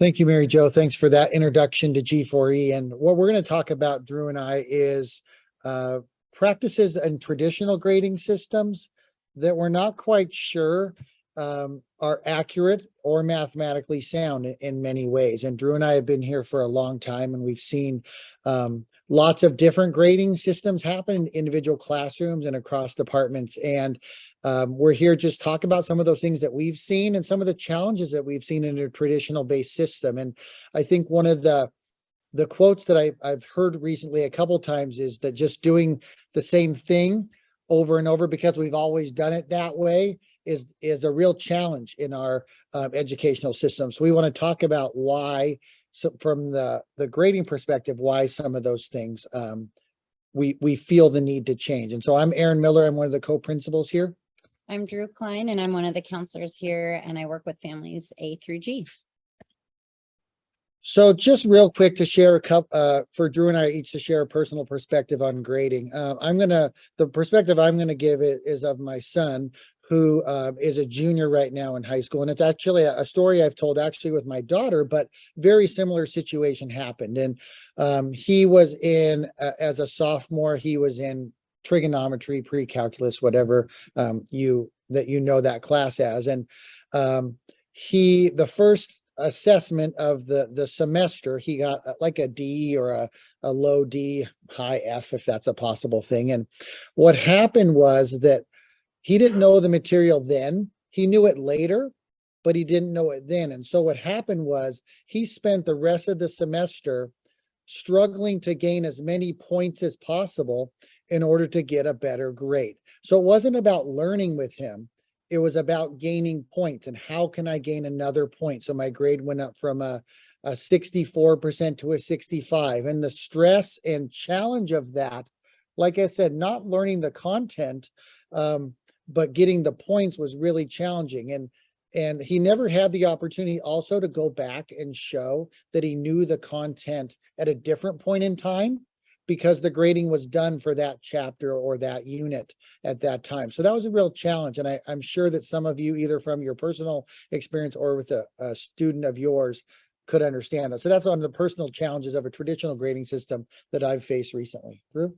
Thank you, Mary Jo. Thanks for that introduction to G4E. And what we're going to talk about, Drew and I, is practices and traditional grading systems that we're not quite sure are accurate or mathematically sound in many ways. And Drew and I have been here for a long time, and we've seen lots of different grading systems happen in individual classrooms and across departments. And we're here just talk about some of those things that we've seen and some of the challenges that we've seen in a traditional based system. And I think one of the quotes that I've heard recently a couple times is that just doing the same thing over and over because we've always done it that way is a real challenge in our educational system. So we want to talk about why, so from the grading perspective, why some of those things we feel the need to change. And so I'm Aaron Miller. I'm one of the co-principals here. I'm Drew Klein, and I'm one of the counselors here, and I work with families A through G. So just real quick to share a couple, for Drew and I each to share a personal perspective on grading. The perspective I'm gonna give it is of my son, who is a junior right now in high school. And it's actually a story I've told actually with my daughter, but very similar situation happened. And he was in, as a sophomore, he was in trigonometry, pre-calculus, whatever that class as. And the first assessment of the semester, he got like a D or a low D, high F, if that's a possible thing. And what happened was that he didn't know the material then. He knew it later, but he didn't know it then. And so what happened was he spent the rest of the semester struggling to gain as many points as possible in order to get a better grade. So it wasn't about learning with him. It was about gaining points and how can I gain another point? So my grade went up from a 64% to a 65. And the stress and challenge of that, like I said, not learning the content, but getting the points was really challenging. And he never had the opportunity also to go back and show that he knew the content at a different point in time, because the grading was done for that chapter or that unit at that time. So that was a real challenge. And I'm sure that some of you, either from your personal experience or with a student of yours, could understand that. So that's one of the personal challenges of a traditional grading system that I've faced recently. Drew?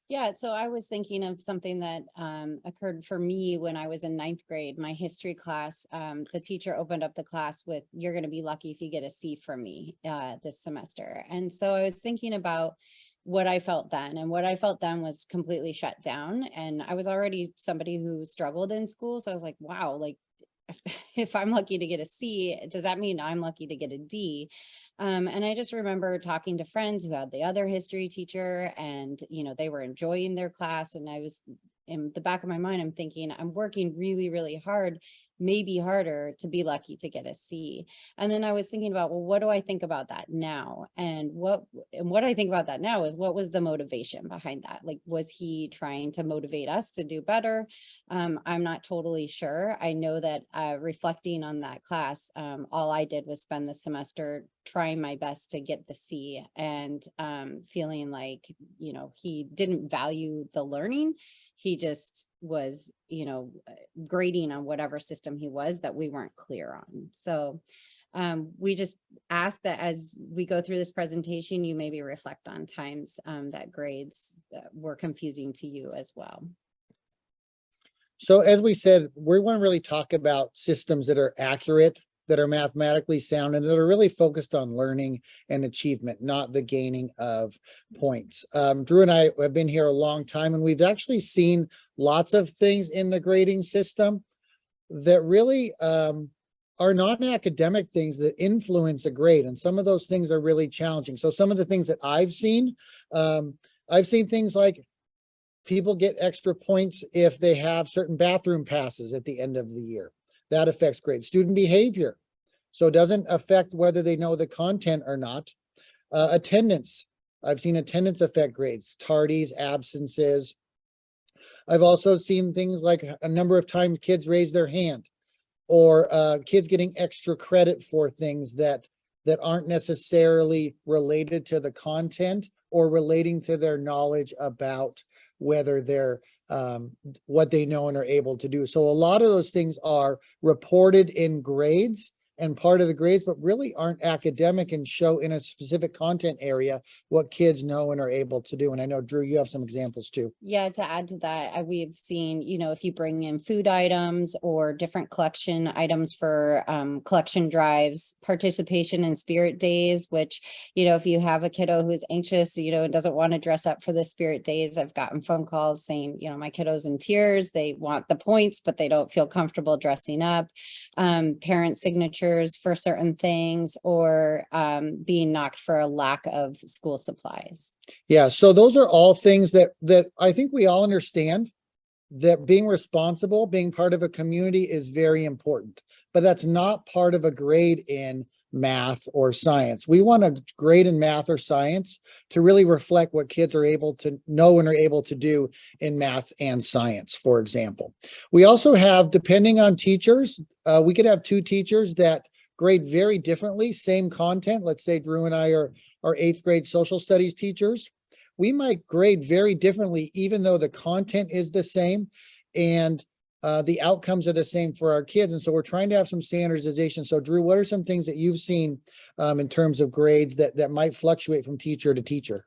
Yeah, so I was thinking of something that occurred for me when I was in ninth grade. My history class, the teacher opened up the class with, "You're going to be lucky if you get a C from me this semester." And so I was thinking about what I felt then, and what I felt then was completely shut down. And I was already somebody who struggled in school. So I was like, wow, like if I'm lucky to get a C, does that mean I'm lucky to get a D? And I just remember talking to friends who had the other history teacher, and, they were enjoying their class. And I was, in the back of my mind, I'm thinking, I'm working really, really hard, maybe harder, to be lucky to get a C. And then I was thinking about, well, what do I think about that now? And what I think about that now is, what was the motivation behind that? Like, was he trying to motivate us to do better? I'm not totally sure. I know that reflecting on that class, all I did was spend the semester trying my best to get the C, and feeling like, he didn't value the learning. He just was, grading on whatever system he was that we weren't clear on. So we just ask that as we go through this presentation, you maybe reflect on times that grades were confusing to you as well. So as we said, we want to really talk about systems that are accurate, that are mathematically sound, and that are really focused on learning and achievement, not the gaining of points. Drew and I have been here a long time, and we've actually seen lots of things in the grading system that really are non-academic things that influence a grade. And some of those things are really challenging. So some of the things that I've seen things like people get extra points if they have certain bathroom passes at the end of the year. That affects grades. Student behavior. So it doesn't affect whether they know the content or not. Attendance. I've seen attendance affect grades. Tardies, absences. I've also seen things like a number of times kids raise their hand, or kids getting extra credit for things that aren't necessarily related to the content or relating to their knowledge about whether they're what they know and are able to do. So a lot of those things are reported in grades and part of the grades, but really aren't academic and show in a specific content area what kids know and are able to do. And I know, Drew, you have some examples too. Yeah, to add to that, we've seen, if you bring in food items or different collection items for collection drives, participation in spirit days, which, if you have a kiddo who's anxious, and doesn't want to dress up for the spirit days, I've gotten phone calls saying, my kiddo's in tears, they want the points, but they don't feel comfortable dressing up. Parent signatures for certain things, or being knocked for a lack of school supplies. Yeah, so those are all things that I think we all understand, that being responsible, being part of a community is very important, but that's not part of a grade in math or science. We want a grade in math or science to really reflect what kids are able to know and are able to do in math and science, for example. We also have, depending on teachers, we could have two teachers that grade very differently, same content. Let's say Drew and I are 8th grade social studies teachers. We might grade very differently, even though the content is the same and the outcomes are the same for our kids. And so we're trying to have some standardization. So Drew, what are some things that you've seen in terms of grades that might fluctuate from teacher to teacher?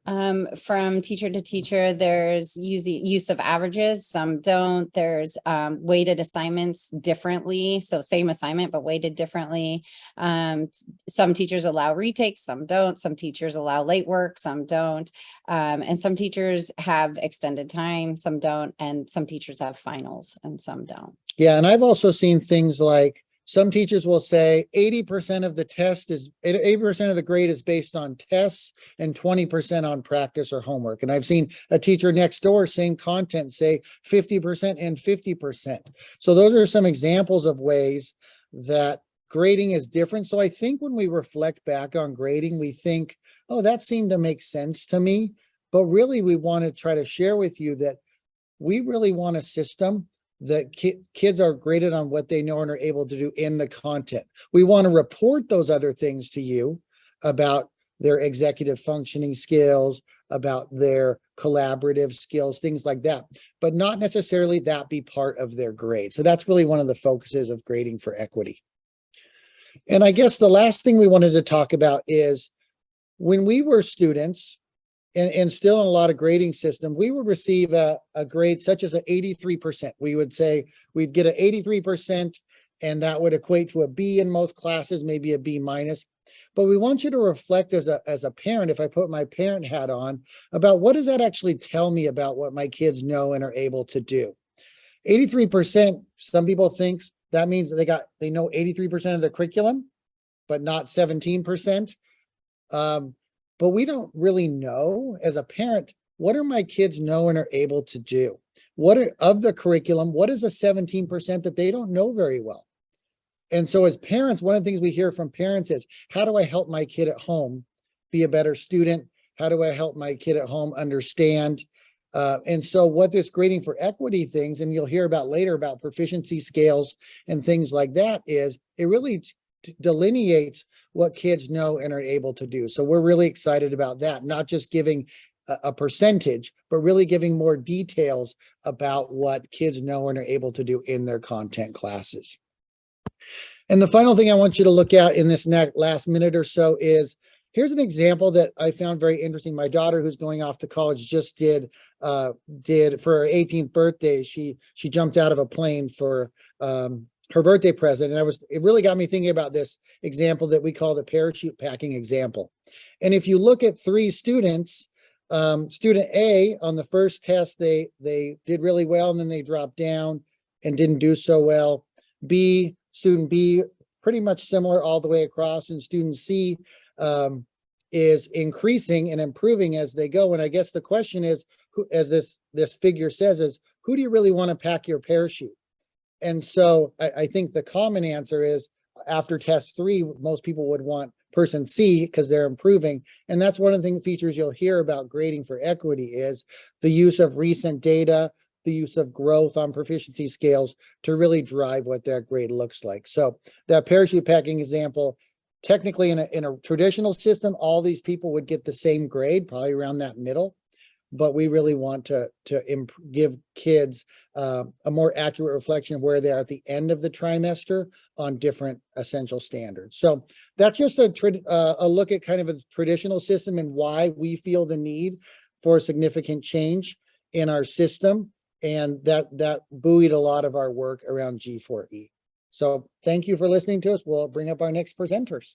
From teacher to teacher, there's use of averages. Some don't. There's weighted assignments differently. So same assignment, but weighted differently. Some teachers allow retakes, some don't. Some teachers allow late work, some don't. And some teachers have extended time, some don't. And some teachers have finals and some don't. Yeah, and I've also seen things like some teachers will say 80% of the 80% of the grade is based on tests and 20% on practice or homework. And I've seen a teacher next door, same content, say 50% and 50%. So those are some examples of ways that grading is different. So I think when we reflect back on grading, we think, oh, that seemed to make sense to me. But really, we want to try to share with you that we really want a system that kids are graded on what they know and are able to do in the content. We want to report those other things to you about their executive functioning skills, about their collaborative skills, things like that, but not necessarily that be part of their grade. So that's really one of the focuses of grading for equity. And I guess the last thing we wanted to talk about is when we were students, and still in a lot of grading system, we would receive a grade such as an 83%. We would say we'd get an 83%, and that would equate to a B in most classes, maybe a B minus. But we want you to reflect as a parent, if I put my parent hat on, about what does that actually tell me about what my kids know and are able to do. 83%, some people think that means that they know 83% of the curriculum, but not 17%. But we don't really know as a parent, what are my kids know and are able to do? What are of the curriculum? What is a 17% that they don't know very well? And so as parents, one of the things we hear from parents is, how do I help my kid at home be a better student? How do I help my kid at home understand? And so what this grading for equity things, and you'll hear about later about proficiency scales and things like that, is it really delineates what kids know and are able to do. So we're really excited about that, not just giving a percentage, but really giving more details about what kids know and are able to do in their content classes. And the final thing I want you to look at in this last minute or so is, here's an example that I found very interesting. My daughter, who's going off to college, just did for her 18th birthday. She jumped out of a plane for her birthday present. And it really got me thinking about this example that we call the parachute packing example. And if you look at 3 students, student A on the first test, they did really well, and then they dropped down and didn't do so well. Student B, pretty much similar all the way across, and student C is increasing and improving as they go. And I guess the question is, as this figure says, is who do you really want to pack your parachute? And so I think the common answer is, after test 3, most people would want person C because they're improving. And that's one of the features you'll hear about grading for equity, is the use of recent data, the use of growth on proficiency scales to really drive what that grade looks like. So that parachute packing example, technically in a traditional system, all these people would get the same grade, probably around that middle. but we really want to give kids a more accurate reflection of where they are at the end of the trimester on different essential standards. So that's just a look at kind of a traditional system and why we feel the need for significant change in our system. And that buoyed a lot of our work around G4E. So thank you for listening to us. We'll bring up our next presenters.